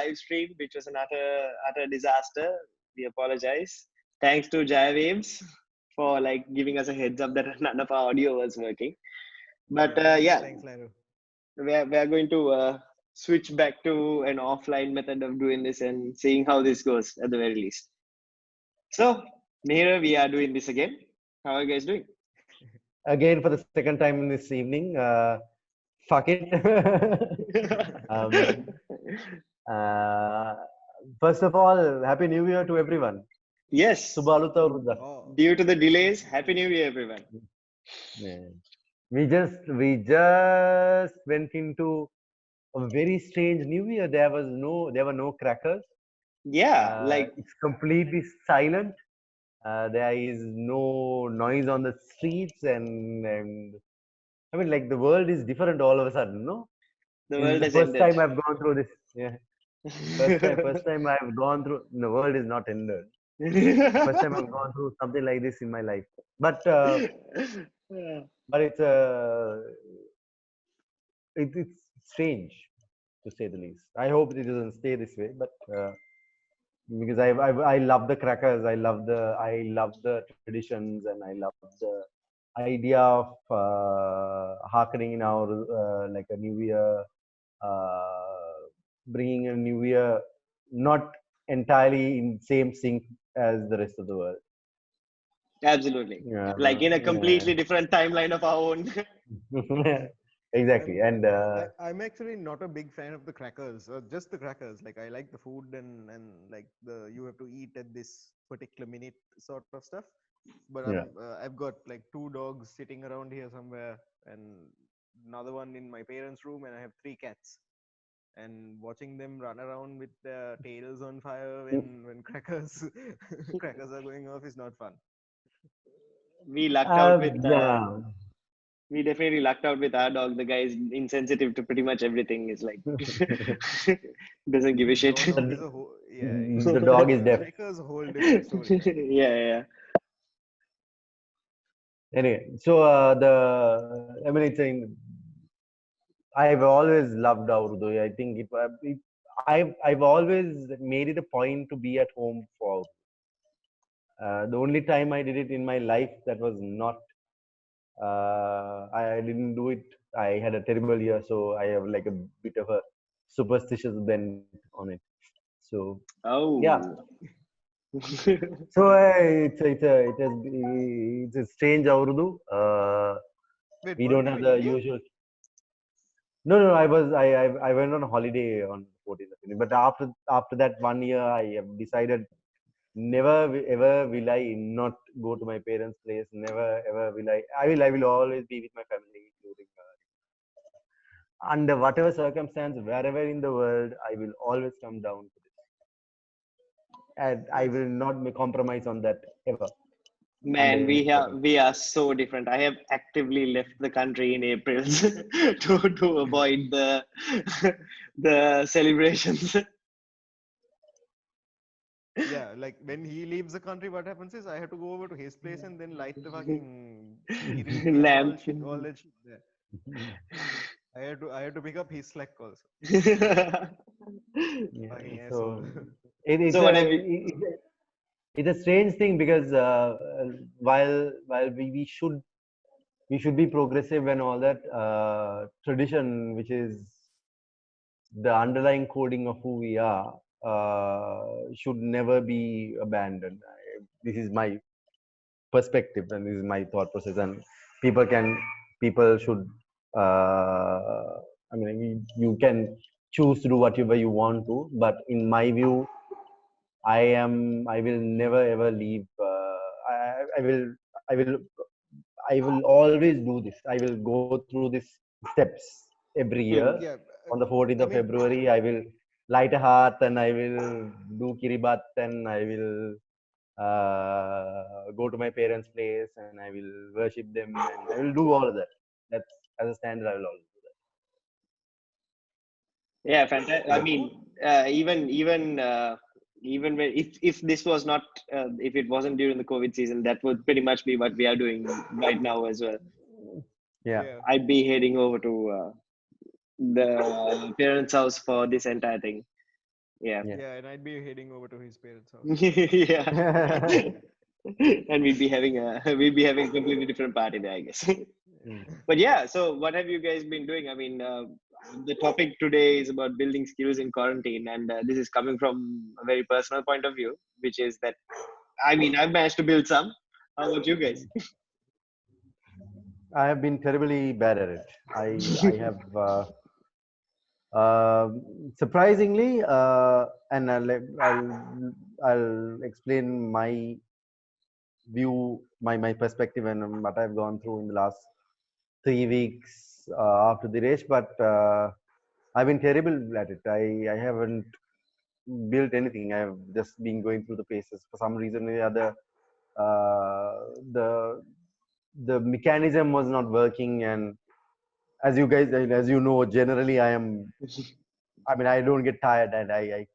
live stream, which was an utter disaster. We apologize. Thanks to jayawaves for like giving us a heads up that none of our audio was working. But Thanks, Laro. we are going to switch back to an offline method of doing this and seeing how this goes at the very least. So, Mihira, we are doing this again. How are you guys doing? Again for the second time in this evening. Fuck it. um, First of all, Happy New Year to everyone. Yes. Subaluta Urda. Oh, Due to the delays, Happy New Year, everyone. Yeah. We just went into a very strange New Year. There were no crackers. Yeah, like It's completely silent. There is no noise on the streets, and I mean, like the world is different all of a sudden. No, the this is world the has first ended. time I've gone through this. Yeah, first time I've gone through. The world is not ended. First time I've gone through something like this in my life. But it's it's strange to say the least. I hope it doesn't stay this way, but because I love the crackers, I love the traditions, and I love the idea of hearkening in our like a new year, uh, bringing a new year, not entirely in same sync as the rest of the world. Absolutely. Yeah, Like in a yeah. completely different timeline of our own. Exactly, and I'm actually not a big fan of the crackers, just the crackers. Like I like the food and like the you have to eat at this particular minute sort of stuff. But yeah. I've got like two dogs sitting around here somewhere, and another one in my parents' room, and I have three cats. And watching them run around with their tails on fire when crackers crackers are going off is not fun. We lucked out with Yeah. we definitely lucked out with our dog. The guy is insensitive to pretty much everything. Is like doesn't give a shit. Your dog is a whole yeah. The dog is deaf. Crackers a whole different story, man. Yeah. Anyway, so I mean, I've always loved Urdu. I think I've always made it a point to be at home for. The only time I did it in my life that was not. I didn't do it. I had a terrible year, so I have like a bit of a superstitious bent on it. So yeah. Oh. So it's a strange Urdu. Wait, We weren't don't you have in the India? usual. No. I went on holiday on 14th of January. But after that 1 year, I have decided ever will I not go to my parents' place. Never ever will I. I will always be with my family, including under whatever circumstance, wherever in the world, I will always come down to this, and I Nice. will not compromise on that ever under Man, any circumstance. we are so different. I have actively left the country in April to avoid the celebrations. Yeah, like when he leaves the country, what happens is I have to go over to his place and then light the fucking kiriti and Lamp. all that shit there. I had to pick up his slack also. Yeah, Fucking asshole. so it's So what have a you? it's a strange thing because while we should be progressive and all that tradition, which is the underlying coding of who we are, should never be abandoned. This is my perspective and this is my thought process, and people should. I mean, you can choose to do whatever you want to, but in my view, I will never ever leave. I will I will always do this. I will go through these steps every year. Hmm. Yeah, On the 14th I of mean, February, I will light a hearth and I will do kiribat and I will go to my parents' place and I will worship them and I will do all of that. That's as a standard. I will always do Yeah, fantastic. I that. mean, even when, if this was not if it wasn't during the COVID season, that would pretty much be what we are doing right now as well. Yeah. yeah, I'd be heading over to the parents' house for this entire thing. Yeah. Yeah. Yeah, and I'd be heading over to his parents' house. Yeah. And we'd be having a completely different party there, I guess. Mm. But yeah, so what have you guys been doing? I mean, the topic today is about building skills in quarantine, and this is coming from a very personal point of view, which is that I mean, I've managed to build some. How about you guys? I have been terribly bad at it. I have uh, surprisingly, and I'll explain my view, my perspective, and what I've gone through in the last 3 weeks after the race. But I've been terrible at it. I haven't built anything. I've just been going through the paces for some reason or the other. The mechanism was not working, and as you guys, as you know, generally I mean, I don't get tired, and I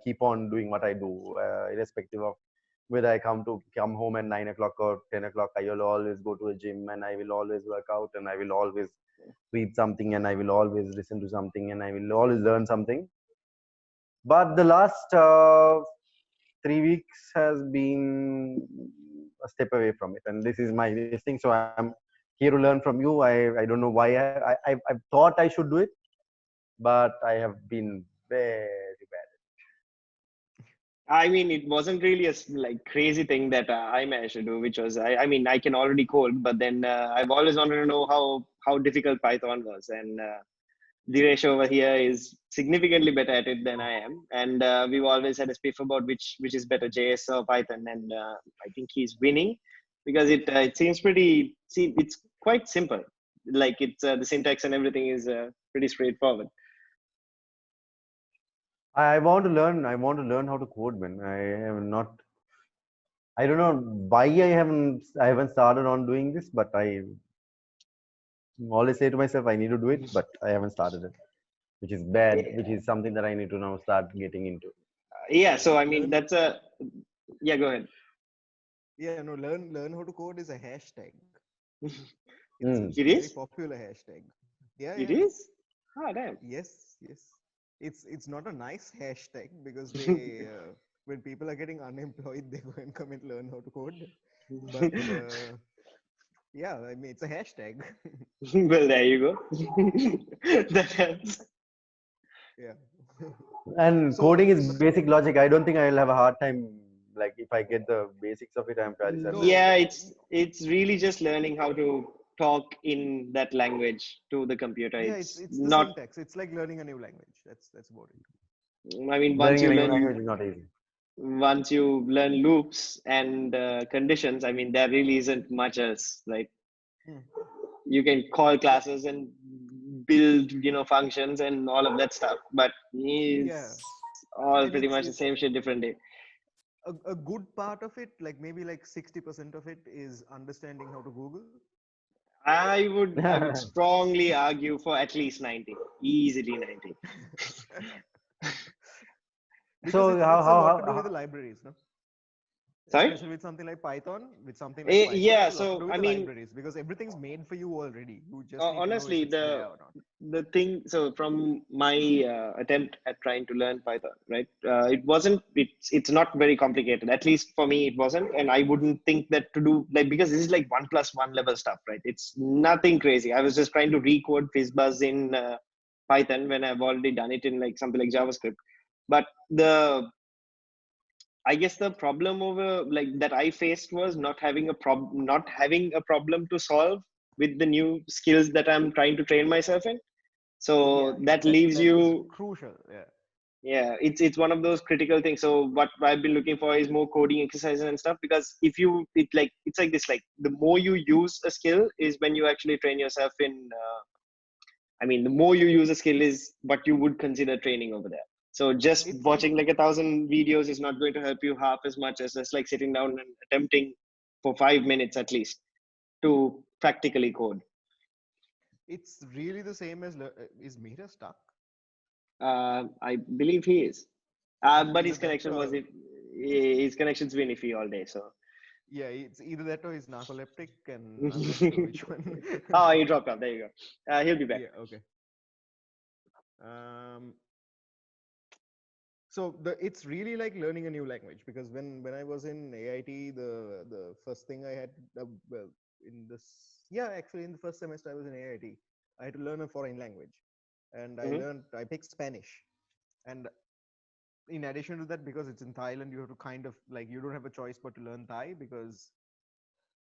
keep on doing what I do, irrespective of whether I come home at 9 o'clock or 10 o'clock. I will always go to a gym, and I will always work out, and I will always read something, and I will always listen to something, and I will always learn something. But the last 3 weeks has been a step away from it, and this is my this thing. So I'm here to learn from you. I don't know why I thought I should do it, but I have been very bad. I mean, it wasn't really a like crazy thing that I managed to do, which was I mean, I can already code, but then I've always wanted to know how difficult Python was, and Dhyresh over here is significantly better at it than I am, and we've always had a spiff about which is better, JS or Python, and I think he's winning because it seems pretty. See, it's quite simple. Like it's the syntax and everything is pretty straightforward. I want to learn. I want to learn how to code, man. I have not. I don't know why I haven't started on doing this, but I always say to myself I need to do it, but I haven't started it, which is bad. Which is something that I need to now start getting into. Yeah, so I mean Learn, that's a yeah. Go ahead. yeah, no, learn how to code is a hashtag. Mm. It's It a very is. popular hashtag. Yeah, It yeah. is. Ah, damn. Yes, yes. It's not a nice hashtag because they when people are getting unemployed, they go and come and learn how to code. But yeah, I mean it's a hashtag. Well, there you go. That helps. Yeah. And So, coding is basic logic. I don't think I'll have a hard time. Like if I get the basics of it, I'm fairly certain. no, Yeah, it's really just learning how to talk in that language to the computer. yeah, It's it's the not. syntax. It's like learning a new language. That's about it. I mean, Learning a new language is not easy. once you learn loops and conditions, I mean, there really isn't much else. Like Hmm. you can call classes and build, functions and all of that stuff, but Yeah, it's all and pretty it's much the it's same shit, different day. a good part of it, like maybe like 60% of it is understanding how to Google. I would strongly argue for at least 90, easily 90. Because So it's a lot to do with the libraries, no? Sorry? Especially with something like Python, with something like Python, Yeah, it's a lot to so do with I the mean, libraries because everything's made for you already. You just need to know if honestly, it's there or not. the thing, so from my attempt at trying to learn Python, right? It's not very complicated. At least for me, it wasn't, and I wouldn't think that to do like because this is like 1+1 level stuff, right? It's nothing crazy. I was just trying to recode fizzbuzz in Python when I've already done it in like something like JavaScript. But I guess the problem over like that I faced was not having a problem to solve with the new skills that I'm trying to train myself in. Yeah, So yeah, that leaves that is you, crucial. Yeah. yeah, it's one of those critical things. So what I've been looking for is more coding exercises and stuff because if you it's like this, like the more you use a skill is when you actually train yourself in. I mean, the more you use a skill is what you would consider training over there. So just It's watching like 1,000 videos is not going to help you half as much as just like sitting down and attempting for 5 minutes at least to practically code. it's really the same as is Mihira stuck? I believe he is, but Either his that connection was or it. His connection's been iffy all day. So yeah, it's either that or he's narcoleptic, and I'm not sure which one. oh, he dropped off. There you go. He'll be back. Yeah. Okay. Um. So it's really like learning a new language, because when I was in AIT, the first thing I had, well, in this, yeah, actually in the first semester I was in AIT, I had to learn a foreign language, and Mhm. I picked Spanish. And in addition to that, because it's in Thailand, you have to kind of like, you don't have a choice but to learn Thai, because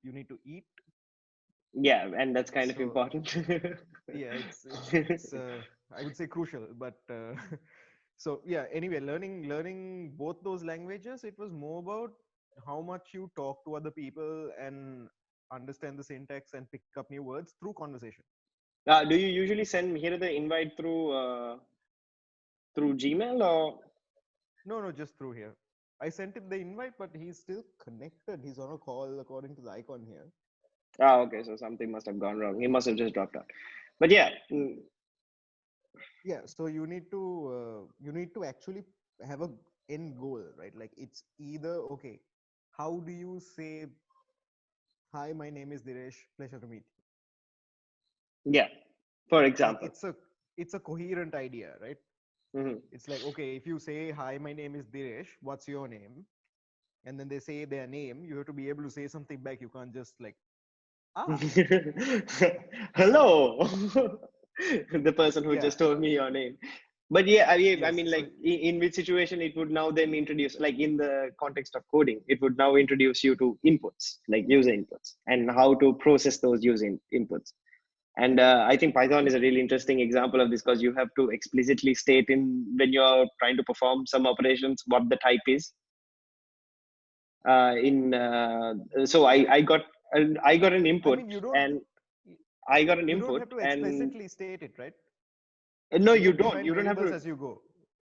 you need to eat. Yeah, and that's kind of So important. yeah, it's I would say crucial, but so yeah, anyway, learning both those languages, it was more about how much you talk to other people and understand the syntax and pick up new words through conversation. Do you usually send Mihira the invite through Gmail or? No, just through here. I sent him the invite, but he's still connected. He's on a call according to the icon here. Ah, okay, so something must have gone wrong. He must have just dropped out. But yeah, Yeah, so you need to actually have a end goal, right? Like, it's either, okay, how do you say, hi, my name is Diresh, pleasure to meet you. yeah. For Like, example. it's a coherent idea, right? Mhm. It's like, okay, if you say, hi, my name is Diresh, what's your name? And then they say their name, you have to be able to say something back. You can't just like, ah. Hello, the person who Yeah. just told me your name. But yeah, I Yes. mean, So like, in which situation it would now then introduce, like in the context of coding, it would now introduce you to inputs, like user inputs, and how to process those inputs. And I think Python is a really interesting example of this, because you have to explicitly state in when you're trying to perform some operations what the type is. In So I got an I input, mean, you don't and I got an you don't input, have to and explicitly state it, right? no, You you can don't. define You don't have variables to. as you go.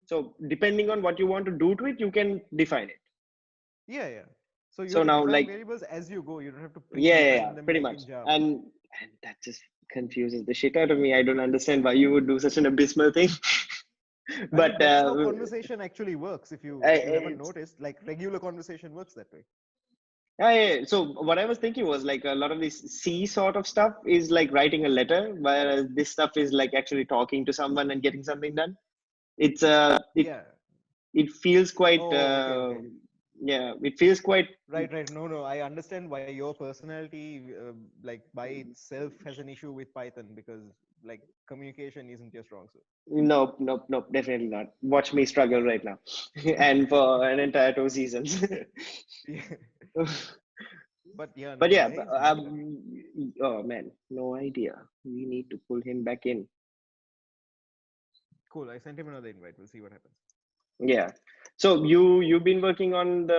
So depending on what you want to do to it, you can define it. Yeah, yeah. So you So have to now, define like, variables as you go. You don't have to yeah, predefine them pretty like much, in Java. and that just confuses the shit out of me. I don't understand why you would do such an abysmal thing. I mean, But that's how conversation actually works. If you haven't it's noticed, like regular conversation works that way. yeah. So what I was thinking was, like, a lot of this C sort of stuff is like writing a letter, whereas this stuff is like actually talking to someone and getting something done. It's Yeah. it feels quite Oh, okay. yeah, it feels quite. Right. No. I understand why your personality, like by itself, has an issue with Python, because like communication isn't your strong suit. Nope, definitely not. Watch me struggle right now, and for an entire 2 seasons. Yeah. But yeah, But no. yeah, Where is Mihira? oh man, no idea. We need to pull him back in. Cool. I sent him another invite. We'll see what happens. Yeah. So you've been working on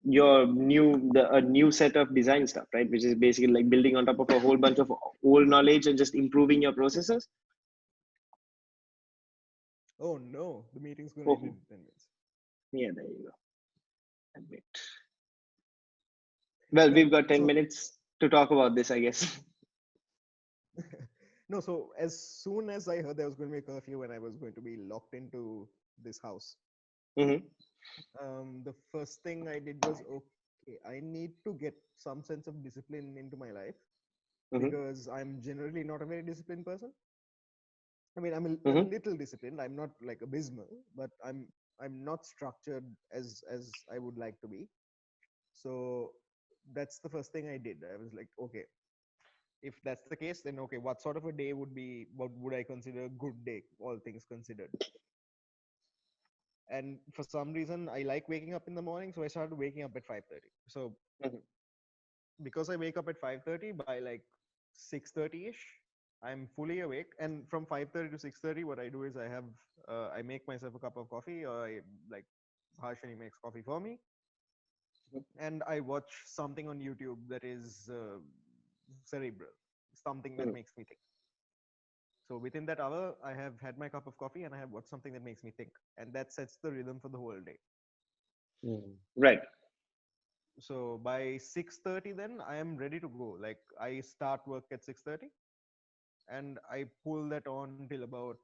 your a new set of design stuff, right? Which is basically like building on top of a whole bunch of old knowledge and just improving your processes. Oh no, the meeting's gonna end Oh, in 10 minutes. yeah, there you go. Admit. Well, No, we've got 10 so minutes to talk about this, I guess. no, so as soon as I heard there was going to be a curfew and I was going to be locked into this house, Hmm. the first thing I did was, okay, I need to get some sense of discipline into my life, Hmm. because I'm generally not a very disciplined person. I mean, I'm a Hmm. little disciplined. I'm not like abysmal, but I'm not structured as I would like to be. So that's the first thing I did. I was like, okay, if that's the case, then okay, what sort of a day what would I consider a good day, all things considered? And for some reason, I like waking up in the morning, so I started waking up at 5:30. So Hmm. because I wake up at 5:30, by like 6:30 ish, I'm fully awake. And from 5:30 to 6:30, what I do is I make myself a cup of coffee, or I like Harshani makes coffee for me, and I watch something on YouTube that is cerebral, something that Hmm. makes me think. So within that hour, I have had my cup of coffee and I have watched something that makes me think, and that sets the rhythm for the whole day. Mm. Right. So by 6:30, then I am ready to go. Like, I start work at 6:30, and I pull that on till about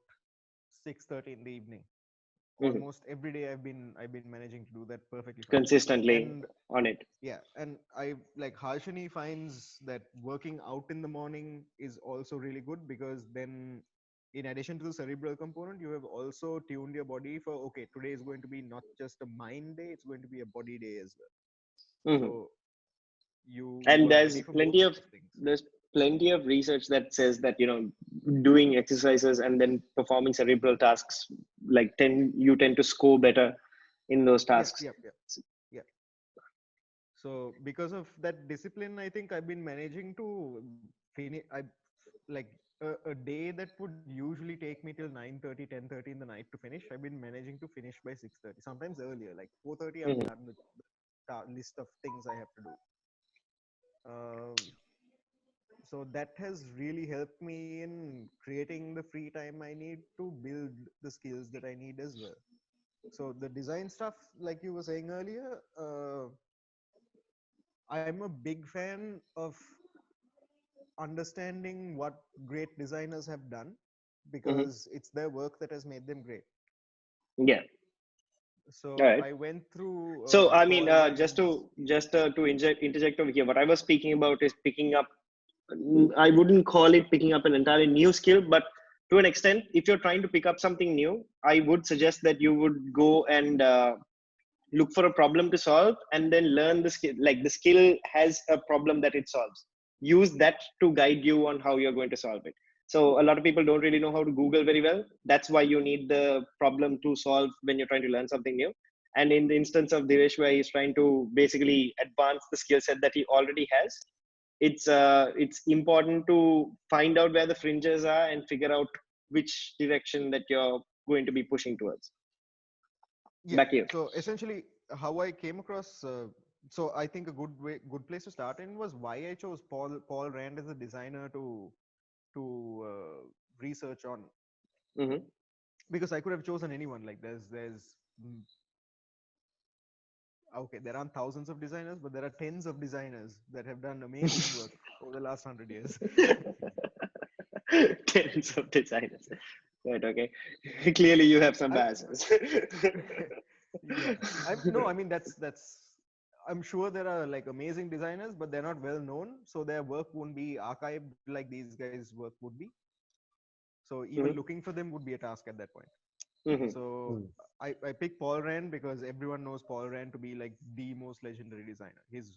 6:30 in the evening. Hmm. Almost every day, I've been managing to do that perfectly fine. Consistently And on it. yeah, and I like Harshani finds that working out in the morning is also really good, because then in addition to the cerebral component, you have also tuned your body for, okay, today is going to be not just a mind day, it's going to be a body day as well. Mhm. So you And are ready for both of those things. there's plenty of research that says that doing exercises and then performing cerebral tasks you tend to score better in those Yep, tasks. yep, yep, yep. So because of that discipline, I think I've been managing to finish. I like a day that would usually take me till 9:30, 10:30 in the night to finish. I've been managing to finish by 6:30, sometimes earlier. Like 4:30, I'm Mhm. done with the list of things I have to do. So that has really helped me in creating the free time I need to build the skills that I need as well. So the design stuff, like you were saying earlier, I'm a big fan of understanding what great designers have done Mhm. because it's their work that has made them great. Yeah. All So right. I went through So I mean, Paul Rand's. interject over here. What I was speaking about is picking up. I wouldn't call it picking up an entirely new skill, but to an extent, if you're trying to pick up something new, I would suggest that you would go and look for a problem to solve and then learn the skill. Like the skill has a problem that it solves. Use that to guide you on how you're going to solve it. So a lot of people don't really know how to Google very well. That's why you need the problem to solve when you're trying to learn something new. And in the instance of Dhyresh, where he's trying to basically advance the skill set that he already has, it's important to find out where the fringes are and figure out which direction that you're going to be pushing towards. Yeah. Back here. So essentially, how I came across. So I think a good place to start in was why I chose Paul Rand as a designer to research on, Mm-hmm. because I could have chosen anyone. Like okay, there aren't thousands of designers, but there are tens of designers that have done amazing work over the last 100 years. Tens of designers. Right, okay. Clearly you have some I, biases. yeah, no, I mean that's. I'm sure there are like amazing designers, but they're not well known, so their work won't be archived like these guys' work would be. So even Mhm, looking for them would be a task at that point. mhm. So Mm. I picked Paul Rand because everyone knows Paul Rand to be like the most legendary designer. His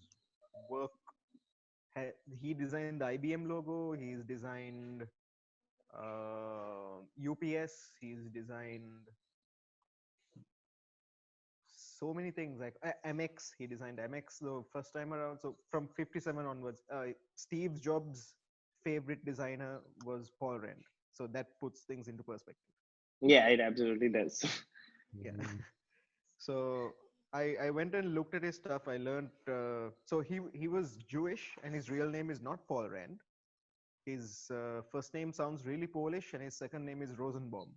work, he designed the IBM logo. He's designed UPS. He's designed so many things like MX. He designed MX the first time around. So from 57 onwards, Steve Jobs' favorite designer was Paul Rand. So that puts things into perspective. Yeah, it absolutely does. Yeah. Mm. So I went and looked at his stuff. I learned. So he was Jewish, and his real name is not Paul Rand. His first name sounds really Polish, and his second name is Rosenbaum.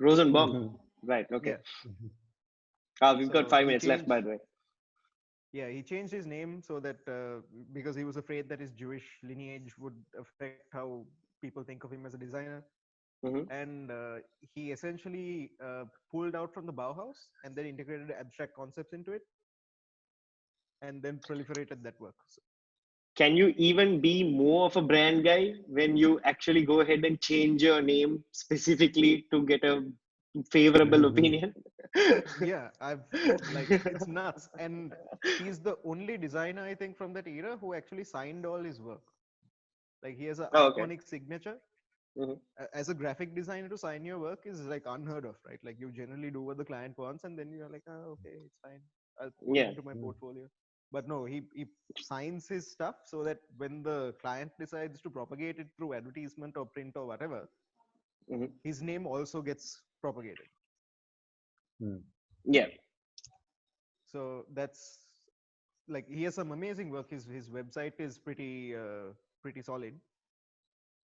Rosenbaum. Mhm. Right, okay. Yeah. Mhm. We've got So 5 minutes left, by the way. he changed his name so that because he was afraid that his Jewish lineage would affect how people think of him as a designer. Mhm. And he essentially pulled out from the Bauhaus and then integrated abstract concepts into it, and then proliferated that work. So, Can you even be more of a brand guy when you actually go ahead and change your name specifically to get a favorable Mhm. opinion? yeah, I've like it's nuts. And he's the only designer I think from that era who actually signed all his work. Like he has an Oh, okay. iconic signature. Mhm. As a graphic designer, to sign your work is like unheard of, right? Like you generally do what the client wants, and then you're like, oh, okay, it's fine. I'll put it Yeah. into my Mm. portfolio. But no, he signs his stuff so that when the client decides to propagate it through advertisement or print or whatever, Mhm. his name also gets propagated. Mm. Yeah. So that's like he has some amazing work. His website is pretty solid.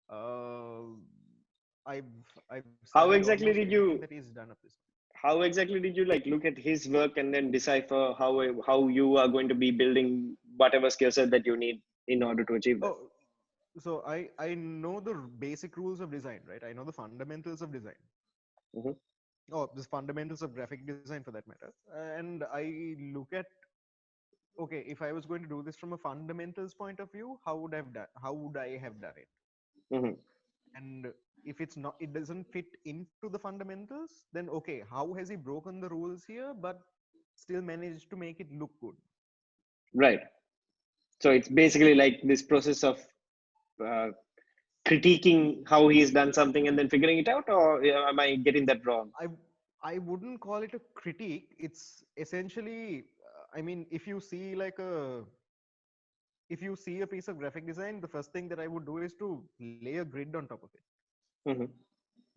Uh, I've I've How studied exactly almost did everything you that he's done up this. how exactly did you like look at his work and then decipher how you are going to be building whatever skill set that you need in order to achieve that? Oh, so I know the basic rules of design, right? I know the fundamentals of design. Mhm. Oh, the fundamentals of graphic design for that matter. And I look at, okay, if I was going to do this from a fundamentals point of view, how would I have done it? Mhm. And if it's not, it doesn't fit into the fundamentals, then okay, how has he broken the rules here but still managed to make it look good? Right. So it's basically like this process of uh, critiquing how he's done something and then figuring it out, or am I getting that wrong? I I wouldn't call it a critique. It's essentially, I mean, if you see a piece of graphic design, the first thing that I would do is to lay a grid on top of it. Hmm.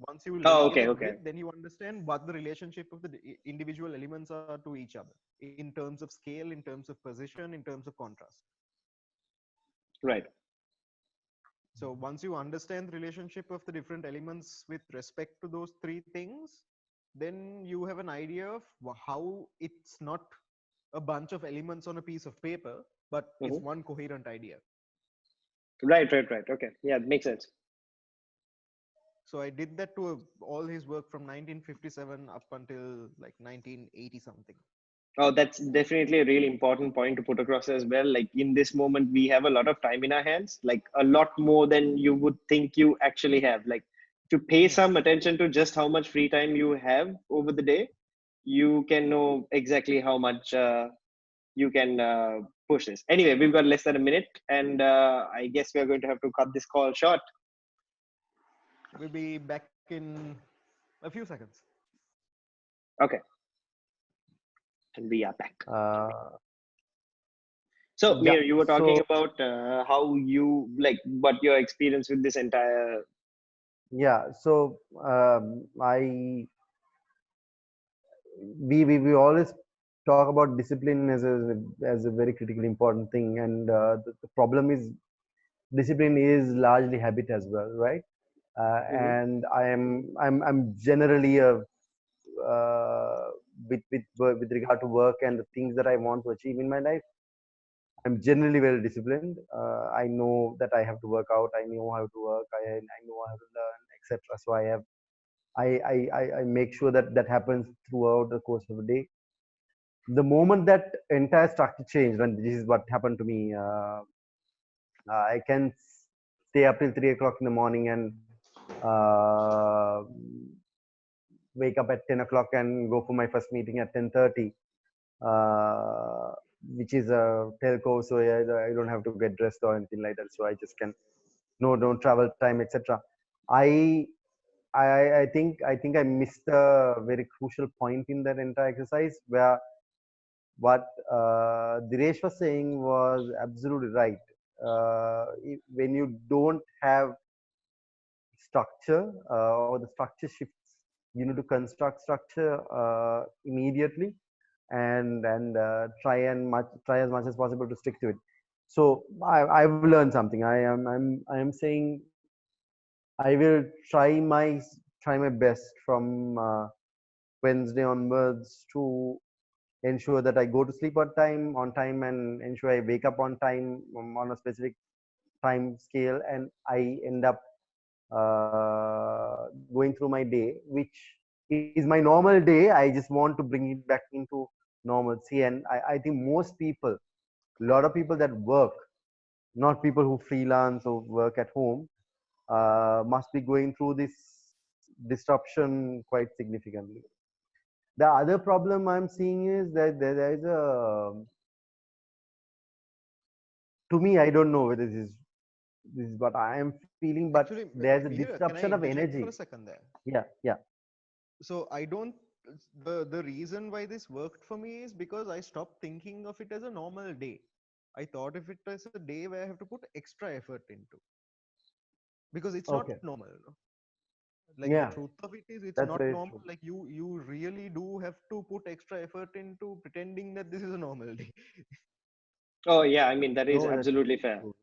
Once you Oh, lay okay, that okay. grid, then you understand what the relationship of the individual elements are to each other in terms of scale, in terms of position, in terms of contrast. Right. So once you understand the relationship of the different elements with respect to those three things, then you have an idea of how it's not a bunch of elements on a piece of paper, but it's Hmm. one coherent idea. Right, right, right. Okay. Yeah, makes sense. So I did that to all his work from 1957 up until like 1980 something. Oh, that's definitely a really important point to put across as well. Like in this moment, we have a lot of time in our hands, like a lot more than you would think you actually have. Like to pay Yes. some attention to just how much free time you have over the day, you can know exactly how much you can push this. Anyway, we've got less than a minute, and I guess we are going to have to cut this call short. We'll be back in a few seconds. Okay, and we are back. Uh, So, yeah. Mir, you were talking So about how you like what your experience with this entire. yeah. So I we always talk about discipline as a very critically important thing, and the problem is discipline is largely habit as well, right? Mhm. And I'm generally a with regard to work and the things that I want to achieve in my life. I'm generally very disciplined. I know that I have to work out. I know how to work. I know how to learn, etc. So I make sure that that happens throughout the course of a day. The moment that entire structure changed, and this is what happened to me, I can stay up till 3 o'clock in the morning and uh, wake up at 10 o'clock and go for my first meeting at 10:30, uh, which is a telco, so I don't have to get dressed or anything like that. So I just can no travel time, etc. I I think I missed a very crucial point in that entire exercise where what Dhyresh was saying was absolutely right. When you don't have structure or the structure shifts, you need to construct structure immediately and try as much as possible to stick to it. So I've learned something. I am saying I will try my best from Wednesday onwards to ensure that I go to sleep on time, and ensure I wake up on time on a specific time scale, and I end up going through my day, which is my normal day. I just want to bring it back into normalcy, and I think most people, a lot of people that work, not people who freelance or work at home, must be going through this disruption quite significantly. The other problem I'm seeing is that there is a, to me, I don't know whether this is what I am feeling, but Actually, there's a Mihira, can disruption I of interject energy. for a second there? Yeah, yeah. So I don't. The reason why this worked for me is because I stopped thinking of it as a normal day. I thought of it as a day where I have to put extra effort into, because it's not Okay. normal. No? Like the Yeah, truth of it is, it's that's not very normal. true. Like you really do have to put extra effort into pretending that this is a normal day. Oh yeah, I mean that is No, that's absolutely fair. true.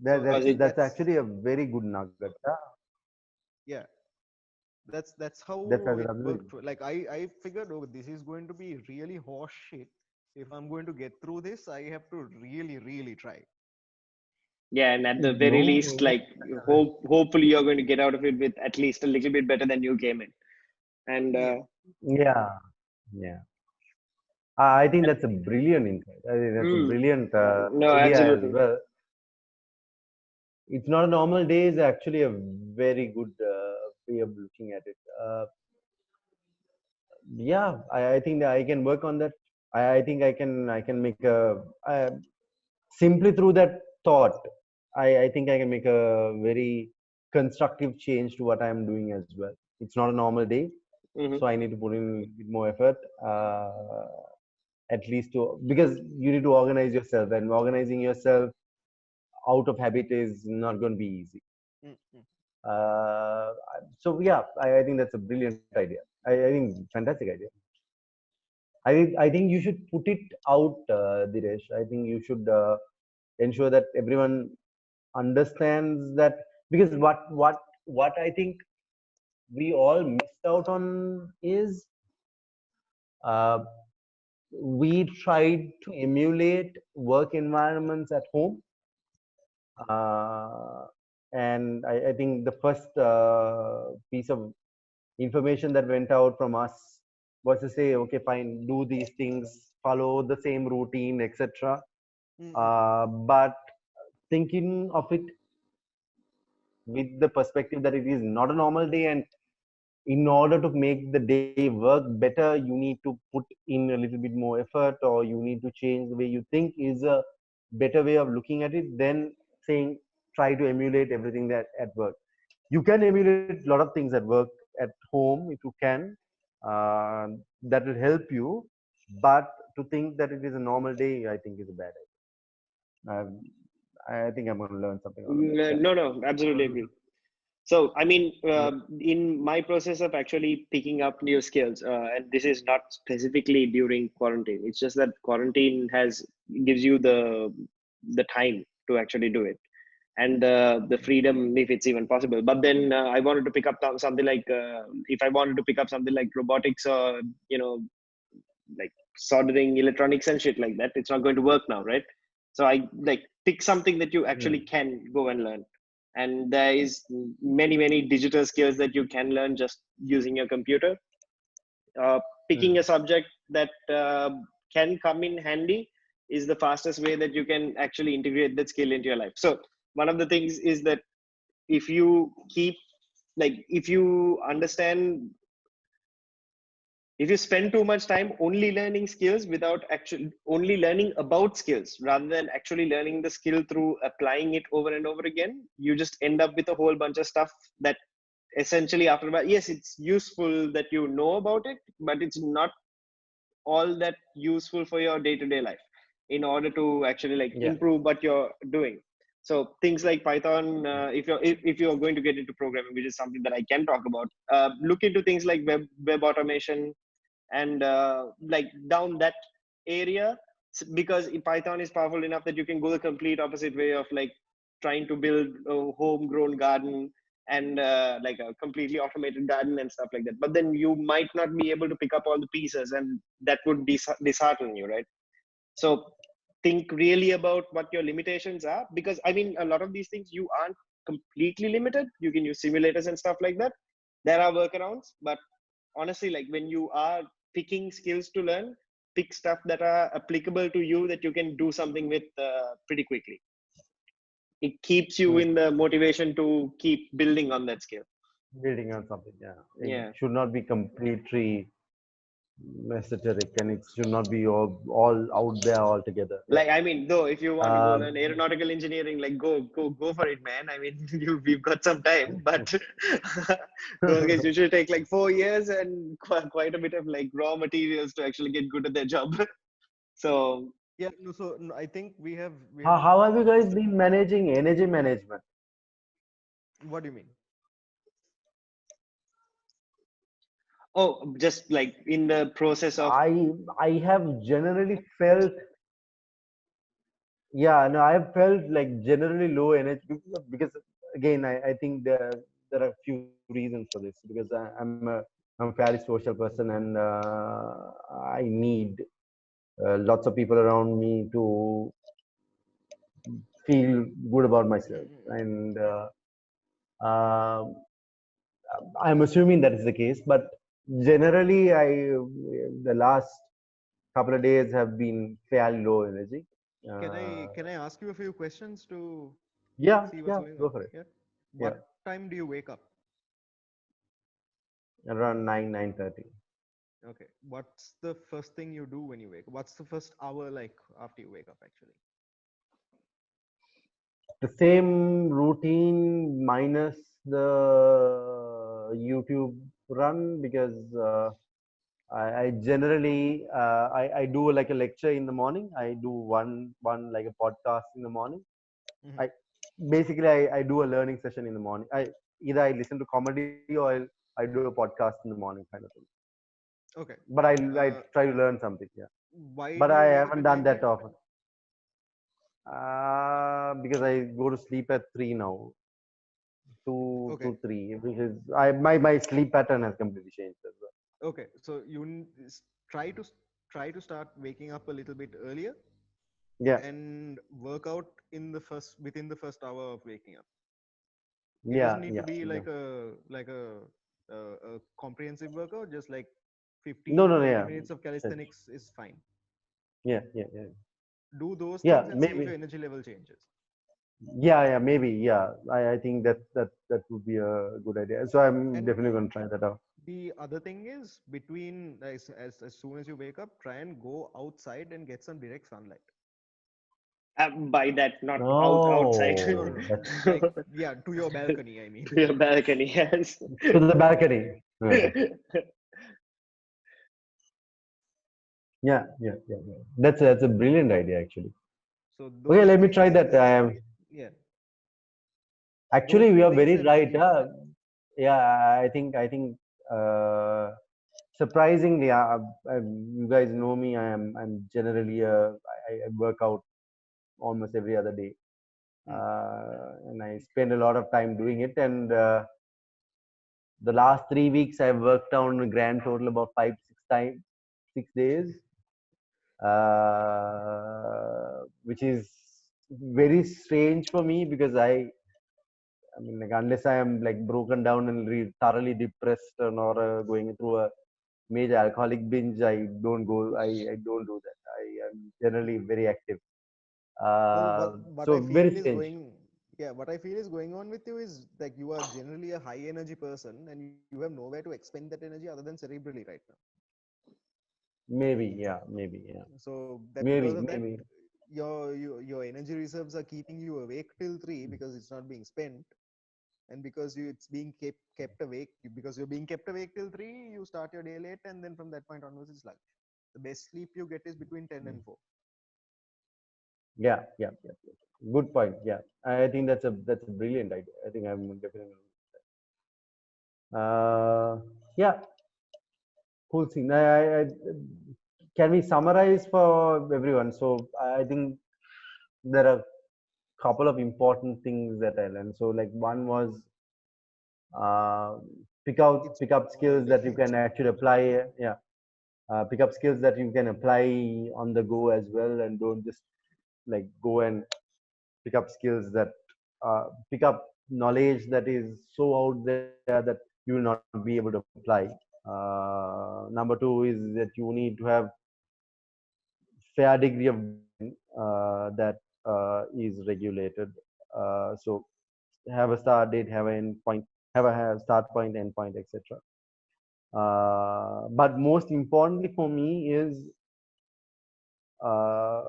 So Because it, That's actually a very good nugget. Yeah, yeah, that's that's how it absolutely. worked. Like I figured, oh, this is going to be really horse shit. If I'm going to get through this, I have to really try. yeah, and at the very least, No, like hopefully you're going to get out of it with at least a little bit better than you came in. And Yeah. yeah, yeah. I think and that's a brilliant insight. I think that's a mm, brilliant no, idea as absolutely. well. it's not a normal day is actually a very good way of looking at it. Yeah, I think that I can work on that. I think I can make simply through that thought. I think I can make a very constructive change to what I'm doing as well. It's not a normal day, Mm-hmm. so I need to put in a little bit more effort. At least to, because you need to organize yourself, and organizing yourself out of habit is not going to be easy. Mm-hmm. Uh, so yeah, I think that's a brilliant idea. I think fantastic idea. I think you should put it out, Diresh. I think you should ensure that everyone understands that, because what I think we all missed out on is uh, we tried to emulate work environments at home, uh, and I think the first piece of information that went out from us was to say, okay, fine, do these things, follow the same routine, etc. Mm-hmm. But thinking of it with the perspective that it is not a normal day, and in order to make the day work better, you need to put in a little bit more effort, or you need to change the way you think, is a better way of looking at it than saying try to emulate everything that at work. You can emulate a lot of things at work at home if you can. uh, that will help you, but to think that it is a normal day, I think is a bad idea. I think I'm going to learn something out of that. Yeah. No, no, absolutely agree. So, I mean, Yeah. in my process of actually picking up new skills, and this is not specifically during quarantine. It's just that quarantine has gives you the time to actually do it, and the freedom, if it's even possible. But then I wanted to pick up something like if I wanted to pick up something like robotics, or like soldering electronics and shit like that, it's not going to work now, right? So I like pick something that you actually Mm. can go and learn, and there is many digital skills that you can learn just using your computer. Picking a Mm. subject that can come in handy is the fastest way that you can actually integrate that skill into your life. So one of the things is that if you keep, like, if you understand, if you spend too much time only learning skills without actually only learning about skills rather than actually learning the skill through applying it over and over again, you just end up with a whole bunch of stuff that essentially after a while, yes, it's useful that you know about it, but it's not all that useful for your day-to-day life in order to actually like Yeah. improve what you're doing. So things like Python, if you're going to get into programming, which is something that I can talk about, look into things like web automation, and like down that area, because Python is powerful enough that you can go the complete opposite way of like trying to build a homegrown garden, and like a completely automated garden and stuff like that, but then you might not be able to pick up all the pieces, and that would dishearten you, right? So think really about what your limitations are, because I mean a lot of these things you aren't completely limited. You can use simulators and stuff like that. There are workarounds, but honestly, like when you are picking skills to learn, pick stuff that are applicable to you that you can do something with pretty quickly. It keeps you Mm. in the motivation to keep building on that skill. Building on something. Yeah. It Yeah, should not be completely esoteric, and it should not be all out there altogether. Yeah. like I mean, though, if you want to go Um, learn aeronautical engineering, like go for it, man. I mean, we've got some time, but those guys usually take like 4 years and quite a bit of like raw materials to actually get good at their job. So Yeah, no, so no, I think we how, have how have you guys discussed. been managing energy management? What do you mean? oh, just like in the process of I have generally felt, yeah, no, I have felt like generally low energy, because again, I think there are a few reasons for this, because I'm a fairly social person, and I need lots of people around me to feel good about myself, Mm-hmm. and uh, I'm assuming that is the case, but generally, the last couple of days have been fairly low energy. Uh, Can I ask you a few questions to? Yeah, See what's yeah, going go on. for it. Yeah. Yeah, What time do you wake up? around 9:30. Okay. What's the first thing you do when you wake up? What's the first hour like after you wake up actually? The same routine minus the YouTube run because I generally I do like a lecture in the morning. I do one like a podcast in the morning. Hmm. I basically I do a learning session in the morning. I either I listen to comedy or I do a podcast in the morning kind of thing. Okay. But I Uh, try to learn something. Yeah, why but do I you wake up haven't at done that 9:30? often. Because I go to sleep at 3 now, two Okay. to three, which is my sleep pattern has completely changed as well. Okay. So try to try to start waking up a little bit earlier Yeah, and work out in the first within the first hour of waking up. It yeah, doesn't need to yeah, be yeah. like a comprehensive workout. Just like No, 15 no, to no, 20 yeah, minutes of Yes. calisthenics is fine. Yeah, yeah, yeah, Do those yeah. things and see if your Maybe, energy level changes. yeah, maybe, yeah. I think that would be a good idea. So I'm And definitely going to try that out. the other thing is, between as soon as you wake up, try and go outside and get some direct sunlight. By that, not outside. No, no, Oh, no. that's Like, yeah, to your balcony, I mean. To your balcony, yes. to the balcony. Yeah, yeah, yeah, yeah. That's a brilliant idea actually. So Okay, those let me two try that. things, yeah, those Actually, we two are things very and right. keep going. Yeah, I think uh, surprisingly, you guys know me. I'm generally I work out almost every other day, Hmm. and I spend a lot of time doing it. And the last 3 weeks, I've worked on a grand total about 5 6 times, 6 days, which is very strange for me because I mean, like, unless I am like broken down and thoroughly depressed or going through a major alcoholic binge, I don't go. I don't do that. I am generally very active. Well, Uh, what so I very feel is strange. going, yeah, what I feel is going on with you is like you are generally a high energy person and you have nowhere to expend that energy other than cerebrally right now. Maybe, yeah, maybe, yeah, So that because maybe, of that, maybe. your energy reserves are keeping you awake till 3 because it's not being spent, and because it's being kept awake because you're being kept awake till 3, you start your day late, and then from that point onwards it's sluggish. The best sleep you get is between 10 and 4. Yeah, yeah, yeah, yeah. Good point. Yeah, I think that's a brilliant idea. I think I'm definitely. Yeah, cool thing. Can we summarize for everyone? So I think there are a couple of important things that I learned. So like one was uh, It's pick up skills that you can actually apply. Yeah, pick up skills that you can apply on the go as well, and don't just like go and pick up skills that pick up knowledge that is so out there that you will not be able to apply. Number two is that you need to have fair degree of discipline that is regulated. So have a start date, have an end point, have start point, end point, etc. But most importantly for me is, uh,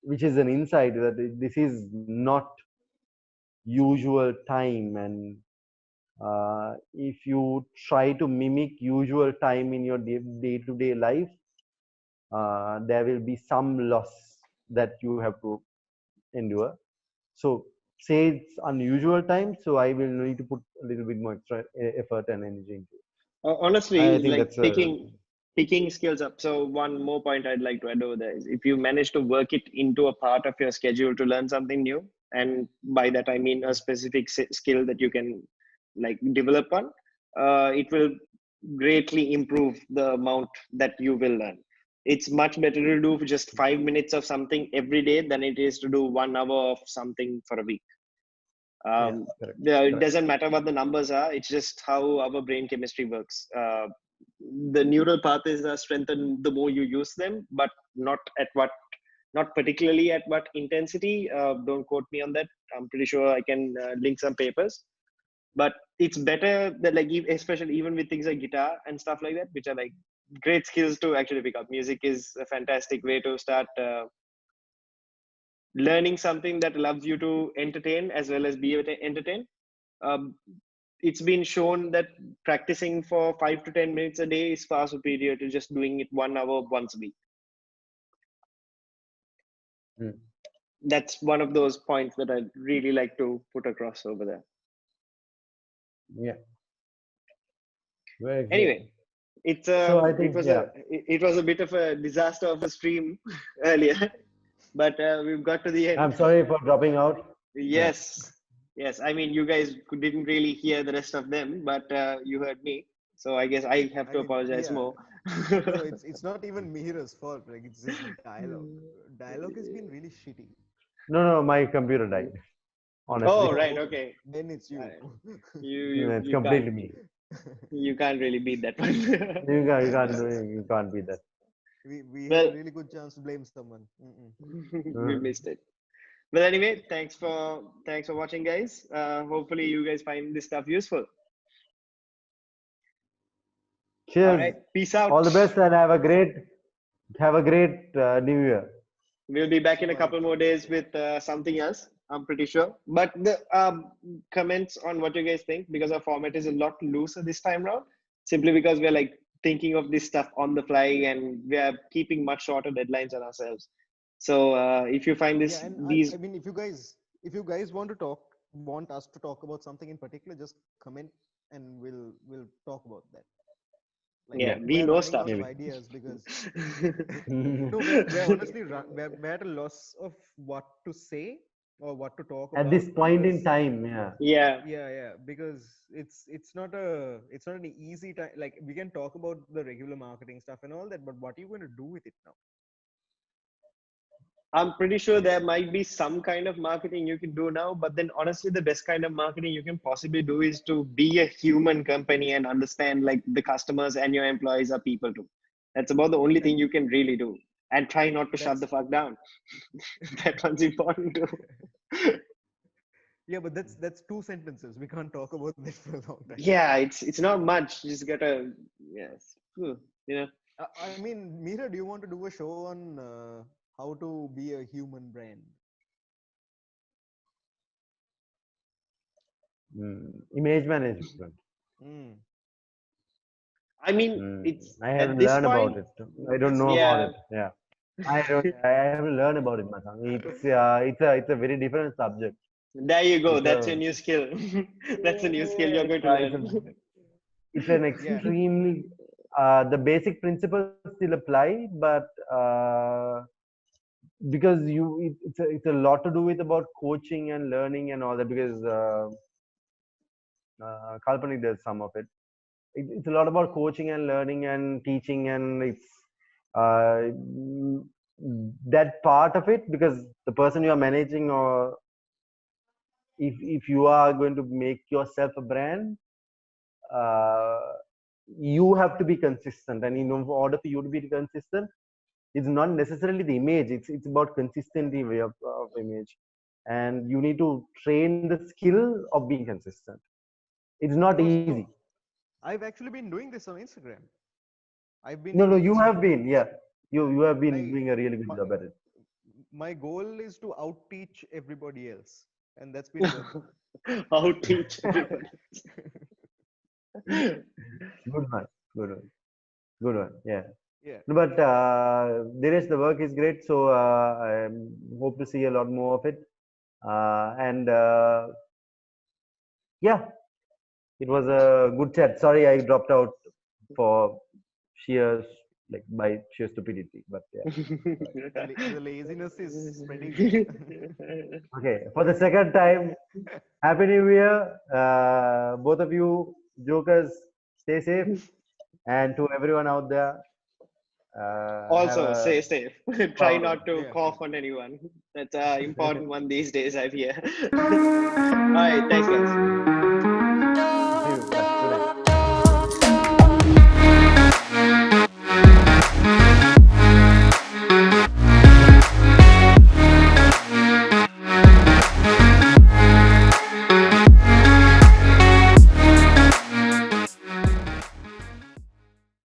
which is an insight that this is not usual time, and if you try to mimic usual time in your day-to-day life, there will be some loss that you have to endure. So say it's unusual time, so I will need to put a little bit more extra effort and energy into it. I Honestly, think like that's a picking skills up. So one more point I'd like to add over there is if you manage to work it into a part of your schedule to learn something new, and by that I mean a specific skill that you can like develop on, it will greatly improve the amount that you will learn. It's much better to do just 5 minutes of something every day than it is to do 1 hour of something for a week. yeah, um, correct, it correct. doesn't matter what the numbers are, it's just how our brain chemistry works. The neural pathways are strengthened the more you use them, but not at what not particularly at what intensity. Don't quote me on that. I'm pretty sure I can link some papers. But it's better that, like, especially even with things like guitar and stuff like that, which are like great skills to actually pick up. Music is a fantastic way to start learning something that allows you to entertain as well as be entertained. Um, it's been shown that practicing for 5 to 10 minutes a day is far superior to just doing it 1 hour once a week. That's one of those points that I'd really like to put across over there. Yeah. Very good. Anyway, it's So I think, it was a bit of a disaster of a stream earlier, but we've got to the end. I'm sorry for dropping out. Yes, yes. I mean, you guys didn't really hear the rest of them, but you heard me. So I guess I have to apologize more. No, it's not even Mihira's fault. Like, it's just dialogue. Dialogue has been really shitty. No, my computer died. Honestly. Oh, right. Okay. Then it's you. It's completely me. You can't really beat that one. You can't beat that. We had a really good chance to blame someone. We missed it. But anyway, thanks for watching, guys. Hopefully you guys find this stuff useful. Cheers. All right, peace out. All the best and have a great New Year. We'll be back in a couple more days with something else, I'm pretty sure. But the comments on what you guys think, because our format is a lot looser this time around, simply because we're like thinking of this stuff on the fly and we are keeping much shorter deadlines on ourselves. So if you find this, I mean, if you guys want us to talk about something in particular, just comment and we'll talk about that. Like, we know stuff. Ideas because no, we're honestly we're at a loss of what to say or what to talk about at this point in time. Yeah. Because it's not an easy time. Like, we can talk about the regular marketing stuff and all that, but what are you going to do with it now? I'm pretty sure there might be some kind of marketing you can do now, but then honestly, the best kind of marketing you can possibly do is to be a human company and understand like the customers and your employees are people too. That's about the only thing you can really do. And try not to shut the fuck down. That one's important too. Yeah, but that's 2 sentences. We can't talk about this for a long time. Yeah, it's not much. You just gotta, yes, you know. I mean, Mihira, do you want to do a show on how to be a human brand? Image management. I mean, it's I haven't at this learned point, about it. I don't know about it. Yeah, I haven't learned about it, Masan. It's a very different subject. There you go. That's a new skill. That's a new skill you're going to learn. It's an extremely the basic principles still apply, but because it's a lot to do with about coaching and learning and all that, because Kalpani does some of it. It's a lot about coaching and learning and teaching, and it's that part of it, because the person you are managing, or if you are going to make yourself a brand, you have to be consistent, and in order for you to be consistent, it's not necessarily the image, it's about consistency way of image, and you need to train the skill of being consistent. It's not easy. I've actually been doing this on Instagram. No, you have been, you have been doing a really good job at it. My goal is to out-teach everybody else, and that's been good. Out-teach everybody else. Good one. Yeah. Yeah. But Dhyresh, the work is great, so I hope to see a lot more of it. And yeah, it was a good chat. Sorry, I dropped out for by sheer stupidity, but yeah. The laziness is spreading. Okay, for the second time, Happy New Year, both of you jokers. Stay safe, and to everyone out there. Also, stay safe. Try not to cough on anyone. That's an important one these days, I hear. All right, thanks, guys.